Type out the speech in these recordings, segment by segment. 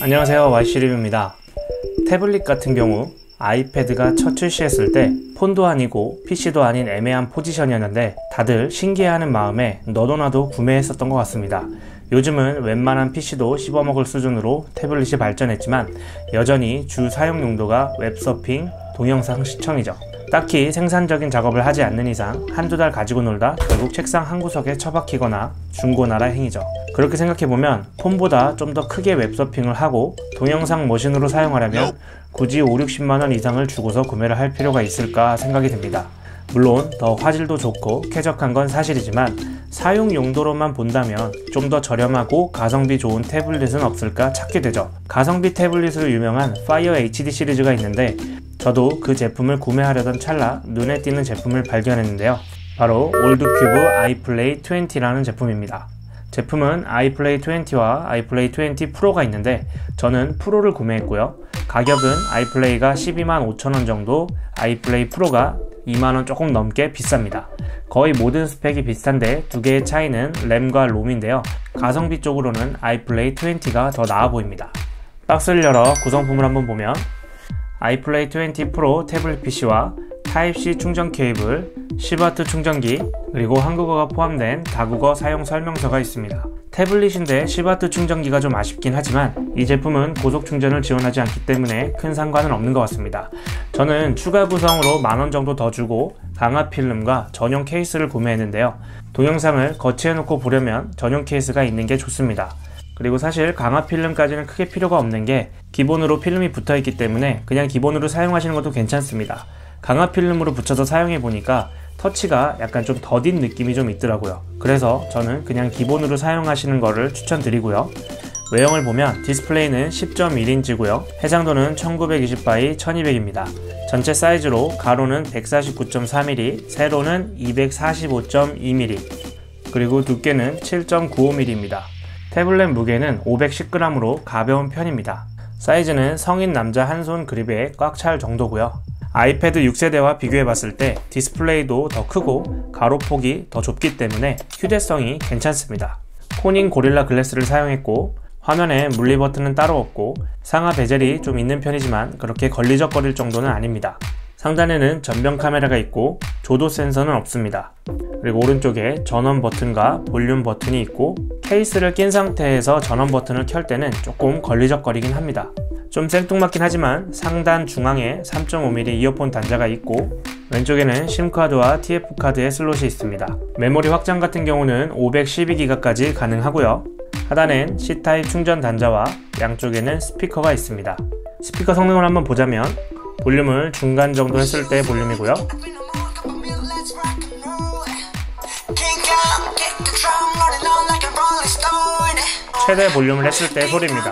안녕하세요, YC리뷰입니다. 태블릿 같은 경우 아이패드가 첫 출시했을 때 폰도 아니고 PC도 아닌 애매한 포지션이었는데 다들 신기해하는 마음에 너도나도 구매했었던 것 같습니다. 요즘은 웬만한 PC도 씹어먹을 수준으로 태블릿이 발전했지만 여전히 주 사용 용도가 웹서핑, 동영상 시청이죠. 딱히 생산적인 작업을 하지 않는 이상 한두 달 가지고 놀다 결국 책상 한 구석에 처박히거나 중고나라 행위죠. 그렇게 생각해보면 폰보다 좀 더 크게 웹서핑을 하고 동영상 머신으로 사용하려면 굳이 5-60만원 이상을 주고서 구매를 할 필요가 있을까 생각이 듭니다. 물론 더 화질도 좋고 쾌적한 건 사실이지만 사용 용도로만 본다면 좀 더 저렴하고 가성비 좋은 태블릿은 없을까 찾게 되죠. 가성비 태블릿으로 유명한 파이어 HD 시리즈가 있는데 저도 그 제품을 구매하려던 찰나 눈에 띄는 제품을 발견했는데요. 바로 올드큐브 아이플레이 20라는 제품입니다. 제품은 아이플레이 20와 아이플레이 20 프로가 있는데 저는 프로를 구매했고요. 가격은 아이플레이가 125,000원 정도, 아이플레이 프로가 2만원 조금 넘게 비쌉니다. 거의 모든 스펙이 비슷한데 두 개의 차이는 램과 롬인데요. 가성비 쪽으로는 아이플레이 20가 더 나아 보입니다. 박스를 열어 구성품을 한번 보면 아이플레이 20 프로 태블릿 PC와 타입C 충전 케이블, 10W 충전기, 그리고 한국어가 포함된 다국어 사용 설명서가 있습니다. 태블릿인데 10W 충전기가 좀 아쉽긴 하지만 이 제품은 고속 충전을 지원하지 않기 때문에 큰 상관은 없는 것 같습니다. 저는 추가 구성으로 만원 정도 더 주고 강화 필름과 전용 케이스를 구매했는데요. 동영상을 거치해놓고 보려면 전용 케이스가 있는 게 좋습니다. 그리고 사실 강화 필름까지는 크게 필요가 없는 게 기본으로 필름이 붙어있기 때문에 그냥 기본으로 사용하시는 것도 괜찮습니다. 강화 필름으로 붙여서 사용해보니까 터치가 약간 좀 더딘 느낌이 좀 있더라고요. 그래서 저는 그냥 기본으로 사용하시는 거를 추천드리고요. 외형을 보면 디스플레이는 10.1인치고요. 해상도는 1920x 1200입니다. 전체 사이즈로 가로는 149.4mm, 세로는 245.2mm, 그리고 두께는 7.95mm입니다. 태블릿 무게는 510g으로 가벼운 편입니다. 사이즈는 성인 남자 한 손 그립에 꽉 찰 정도고요. 아이패드 6세대와 비교해봤을 때 디스플레이도 더 크고 가로폭이 더 좁기 때문에 휴대성이 괜찮습니다. 코닝 고릴라 글래스를 사용했고 화면에 물리 버튼은 따로 없고 상하 베젤이 좀 있는 편이지만 그렇게 걸리적거릴 정도는 아닙니다. 상단에는 전면 카메라가 있고 조도 센서는 없습니다. 그리고 오른쪽에 전원 버튼과 볼륨 버튼이 있고 케이스를 낀 상태에서 전원 버튼을 켤 때는 조금 걸리적거리긴 합니다. 좀 생뚱맞긴 하지만 상단 중앙에 3.5mm 이어폰 단자가 있고 왼쪽에는 심카드와 TF카드의 슬롯이 있습니다. 메모리 확장 같은 경우는 512기가까지 가능하고요. 하단엔 C타입 충전 단자와 양쪽에는 스피커가 있습니다. 스피커 성능을 한번 보자면 볼륨을 중간 정도 했을 때 볼륨이고요. 최대 볼륨을 했을 때 소리입니다.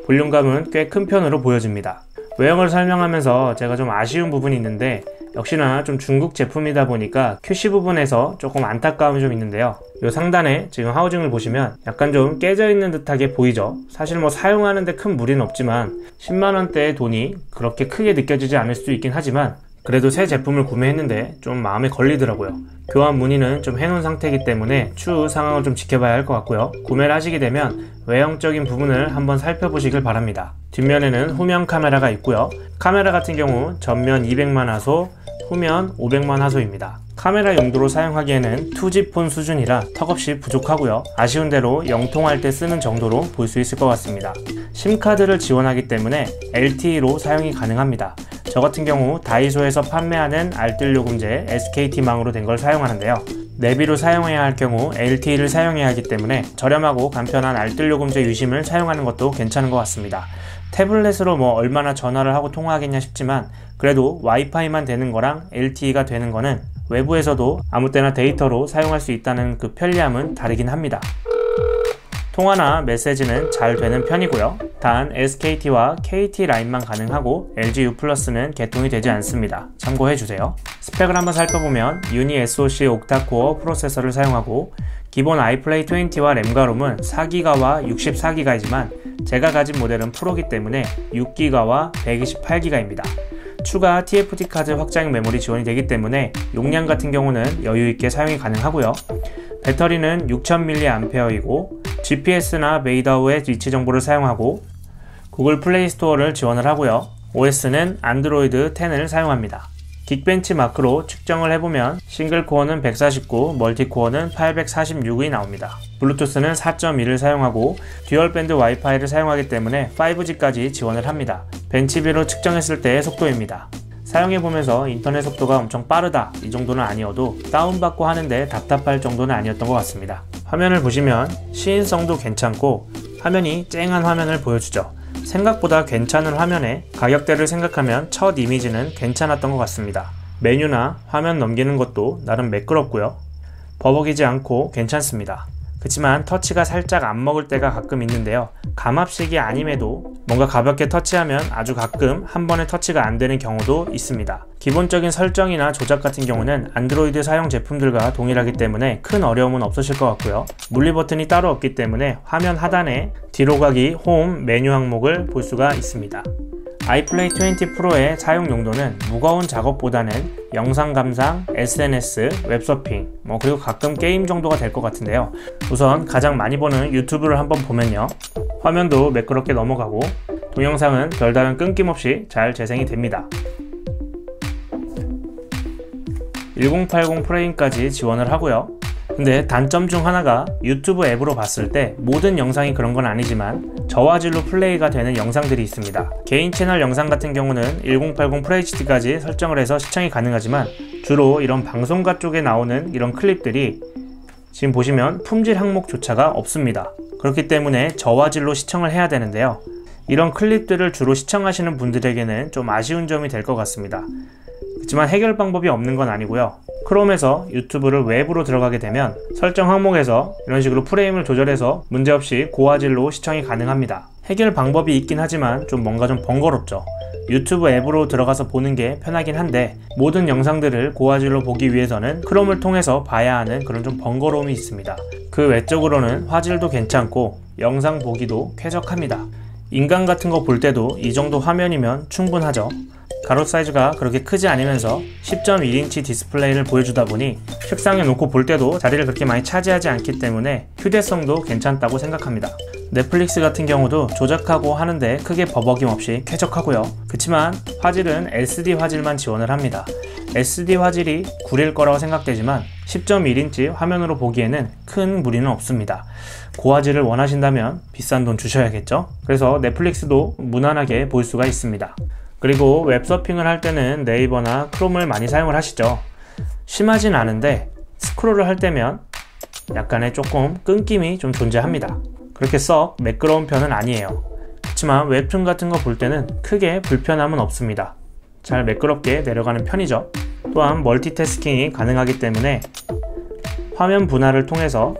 볼륨감은 꽤 큰 편으로 보여집니다. 외형을 설명하면서 제가 좀 아쉬운 부분이 있는데 역시나 좀 중국 제품이다 보니까 QC 부분에서 조금 안타까움이 좀 있는데요. 요 상단에 지금 하우징을 보시면 약간 좀 깨져 있는 듯하게 보이죠. 사실 뭐 사용하는데 큰 무리는 없지만 10만원대의 돈이 그렇게 크게 느껴지지 않을 수도 있긴 하지만 그래도 새 제품을 구매했는데 좀 마음에 걸리더라고요. 교환 문의는 좀 해놓은 상태이기 때문에 추후 상황을 좀 지켜봐야 할 것 같고요. 구매를 하시게 되면 외형적인 부분을 한번 살펴보시길 바랍니다. 뒷면에는 후면 카메라가 있고요. 카메라 같은 경우 전면 200만 화소, 후면 500만 화소입니다. 카메라 용도로 사용하기에는 2G 폰 수준이라 턱없이 부족하고요. 아쉬운 대로 영통할 때 쓰는 정도로 볼 수 있을 것 같습니다. 심카드를 지원하기 때문에 LTE로 사용이 가능합니다. 저 같은 경우 다이소에서 판매하는 알뜰 요금제 SKT망으로 된 걸 사용하는데요. 내비로 사용해야 할 경우 LTE를 사용해야 하기 때문에 저렴하고 간편한 알뜰 요금제 유심을 사용하는 것도 괜찮은 것 같습니다. 태블릿으로 뭐 얼마나 전화를 하고 통화하겠냐 싶지만 그래도 와이파이만 되는 거랑 LTE가 되는 거는 외부에서도 아무 때나 데이터로 사용할 수 있다는 그 편리함은 다르긴 합니다. 통화나 메시지는 잘 되는 편이고요. 단 SKT와 KT 라인만 가능하고 LG U+는 개통이 되지 않습니다. 참고해주세요. 스펙을 한번 살펴보면 유니 SoC 옥타코어 프로세서를 사용하고 기본 아이플레이 20와 램과 롬은 4기가와 64기가이지만 제가 가진 모델은 프로기 때문에 6기가와 128기가입니다. 추가 TFT 카드 확장 메모리 지원이 되기 때문에 용량 같은 경우는 여유있게 사용이 가능하고요. 배터리는 6000mAh이고 GPS나 메이다오의 위치 정보를 사용하고 구글 플레이 스토어를 지원을 하고요. OS는 안드로이드 10을 사용합니다. 긱벤치 마크로 측정을 해보면 싱글 코어는 149, 멀티 코어는 846이 나옵니다. 블루투스는 4.1을 사용하고 듀얼 밴드 와이파이를 사용하기 때문에 5G까지 지원을 합니다. 벤치비로 측정했을 때의 속도입니다. 사용해보면서 인터넷 속도가 엄청 빠르다 이 정도는 아니어도 다운받고 하는데 답답할 정도는 아니었던 것 같습니다. 화면을 보시면 시인성도 괜찮고 화면이 쨍한 화면을 보여주죠. 생각보다 괜찮은 화면에 가격대를 생각하면 첫 이미지는 괜찮았던 것 같습니다. 메뉴나 화면 넘기는 것도 나름 매끄럽고요. 버벅이지 않고 괜찮습니다. 그치만 터치가 살짝 안 먹을 때가 가끔 있는데요. 감압식이 아님에도 뭔가 가볍게 터치하면 아주 가끔 한 번에 터치가 안 되는 경우도 있습니다. 기본적인 설정이나 조작 같은 경우는 안드로이드 사용 제품들과 동일하기 때문에 큰 어려움은 없으실 것 같고요. 물리 버튼이 따로 없기 때문에 화면 하단에 뒤로 가기, 홈, 메뉴 항목을 볼 수가 있습니다. 아이플레이 20 프로의 사용 용도는 무거운 작업보다는 영상 감상, SNS, 웹서핑, 그리고 가끔 게임 정도가 될 것 같은데요. 우선 가장 많이 보는 유튜브를 한번 보면요. 화면도 매끄럽게 넘어가고 동영상은 별다른 끊김없이 잘 재생이 됩니다. 1080 프레임까지 지원을 하고요. 근데 단점 중 하나가 유튜브 앱으로 봤을 때 모든 영상이 그런 건 아니지만 저화질로 플레이가 되는 영상들이 있습니다. 개인 채널 영상 같은 경우는 1080 FHD까지 설정을 해서 시청이 가능하지만 주로 이런 방송가 쪽에 나오는 이런 클립들이 지금 보시면 품질 항목조차가 없습니다. 그렇기 때문에 저화질로 시청을 해야 되는데요. 이런 클립들을 주로 시청하시는 분들에게는 좀 아쉬운 점이 될 것 같습니다. 그렇지만 해결 방법이 없는 건 아니고요. 크롬에서 유튜브를 웹으로 들어가게 되면 설정 항목에서 이런 식으로 프레임을 조절해서 문제없이 고화질로 시청이 가능합니다. 해결 방법이 있긴 하지만 뭔가 좀 번거롭죠. 유튜브 앱으로 들어가서 보는 게 편하긴 한데 모든 영상들을 고화질로 보기 위해서는 크롬을 통해서 봐야 하는 그런 좀 번거로움이 있습니다. 그 외적으로는 화질도 괜찮고 영상 보기도 쾌적합니다. 인강 같은 거 볼 때도 이 정도 화면이면 충분하죠. 가로 사이즈가 그렇게 크지 않으면서 10.1인치 디스플레이를 보여주다 보니 책상에 놓고 볼 때도 자리를 그렇게 많이 차지하지 않기 때문에 휴대성도 괜찮다고 생각합니다. 넷플릭스 같은 경우도 조작하고 하는데 크게 버벅임 없이 쾌적하고요. 그치만 화질은 SD 화질만 지원을 합니다. SD 화질이 구릴 거라고 생각되지만 10.1인치 화면으로 보기에는 큰 무리는 없습니다. 고화질을 원하신다면 비싼 돈 주셔야겠죠? 그래서 넷플릭스도 무난하게 볼 수가 있습니다. 그리고 웹서핑을 할 때는 네이버나 크롬을 많이 사용을 하시죠. 심하진 않은데 스크롤을 할 때면 약간의 조금 끊김이 좀 존재합니다. 그렇게 썩 매끄러운 편은 아니에요. 그렇지만 웹툰 같은 거 볼 때는 크게 불편함은 없습니다. 잘 매끄럽게 내려가는 편이죠. 또한 멀티태스킹이 가능하기 때문에 화면 분할을 통해서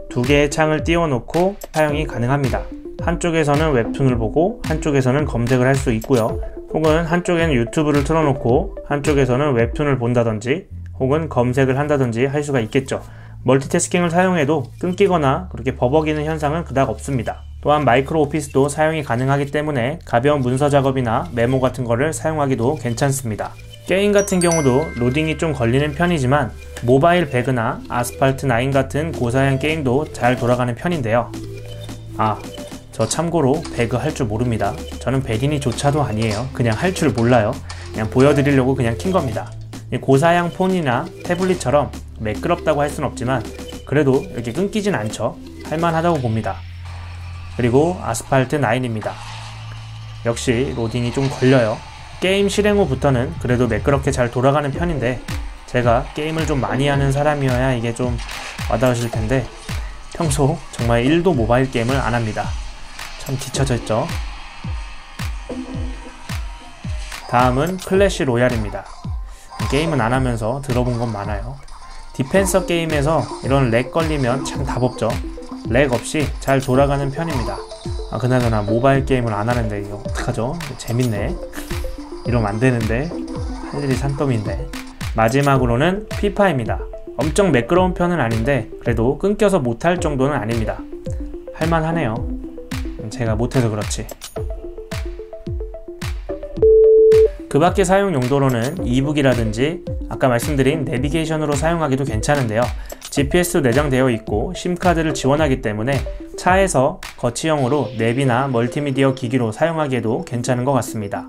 두 개의 창을 띄워놓고 사용이 가능합니다. 한쪽에서는 웹툰을 보고 한쪽에서는 검색을 할 수 있고요. 혹은 한쪽에는 유튜브를 틀어놓고 한쪽에서는 웹툰을 본다든지 혹은 검색을 한다든지 할 수가 있겠죠. 멀티태스킹을 사용해도 끊기거나 그렇게 버벅이는 현상은 그닥 없습니다. 또한 마이크로 오피스도 사용이 가능하기 때문에 가벼운 문서 작업이나 메모 같은 거를 사용하기도 괜찮습니다. 게임 같은 경우도 로딩이 좀 걸리는 편이지만 모바일 배그나 아스팔트 9 같은 고사양 게임도 잘 돌아가는 편인데요. 저 참고로 배그 할 줄 모릅니다. 저는 배린이조차도 아니에요. 그냥 할 줄 몰라요. 그냥 보여드리려고 그냥 킨 겁니다. 고사양 폰이나 태블릿처럼 매끄럽다고 할 순 없지만 그래도 이렇게 끊기진 않죠. 할만하다고 봅니다. 그리고 아스팔트 9입니다. 역시 로딩이 좀 걸려요. 게임 실행 후부터는 그래도 매끄럽게 잘 돌아가는 편인데 제가 게임을 좀 많이 하는 사람이어야 이게 좀 와닿으실 텐데 평소 정말 1도 모바일 게임을 안 합니다. 참 뒤쳐져 있죠. 다음은 클래시 로얄입니다. 게임은 안 하면서 들어본 건 많아요. 디펜서 게임에서 이런 렉 걸리면 참 답없죠. 렉 없이 잘 돌아가는 편입니다. 그나저나 모바일 게임을 안 하는데 이거 어떡하죠? 재밌네. 이러면 안 되는데 할 일이 산더미인데. 마지막으로는 피파입니다. 엄청 매끄러운 편은 아닌데 그래도 끊겨서 못할 정도는 아닙니다. 할만하네요. 제가 못해서 그렇지. 그 밖의 사용 용도로는 이북이라든지 아까 말씀드린 내비게이션으로 사용하기도 괜찮은데요. GPS 내장되어 있고 심카드를 지원하기 때문에 차에서 거치형으로 랩이나 멀티미디어 기기로 사용하기에도 괜찮은 것 같습니다.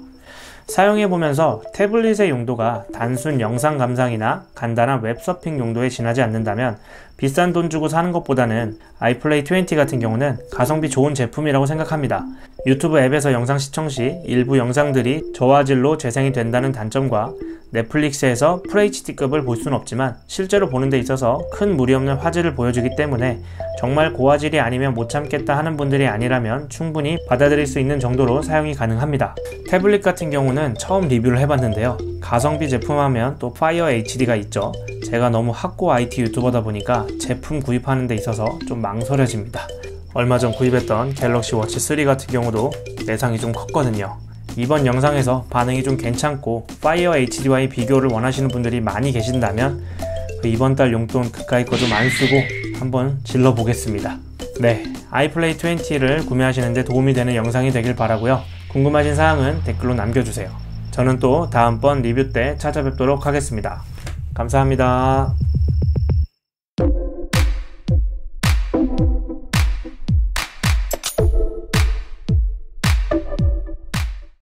사용해보면서 태블릿의 용도가 단순 영상 감상이나 간단한 웹서핑 용도에 지나지 않는다면 비싼 돈 주고 사는 것보다는 아이플레이 20 같은 경우는 가성비 좋은 제품이라고 생각합니다. 유튜브 앱에서 영상 시청 시 일부 영상들이 저화질로 재생이 된다는 단점과 넷플릭스에서 FHD급을 볼 수는 없지만 실제로 보는 데 있어서 큰 무리 없는 화질을 보여주기 때문에 정말 고화질이 아니면 못 참겠다 하는 분들이 아니라면 충분히 받아들일 수 있는 정도로 사용이 가능합니다. 태블릿 같은 경우는 처음 리뷰를 해봤는데요. 가성비 제품 하면 또 파이어 HD가 있죠. 제가 너무 학고 IT 유튜버다 보니까 제품 구입하는 데 있어서 좀 망설여집니다. 얼마 전 구입했던 갤럭시 워치 3 같은 경우도 내상이 좀 컸거든요. 이번 영상에서 반응이 좀 괜찮고 파이어 HD와의 비교를 원하시는 분들이 많이 계신다면 이번 달 용돈 그까이 거 좀 안 쓰고 한번 질러 보겠습니다. 네, 아이플레이 20를 구매하시는데 도움이 되는 영상이 되길 바라고요. 궁금하신 사항은 댓글로 남겨주세요. 저는 또 다음번 리뷰 때 찾아뵙도록 하겠습니다. 감사합니다.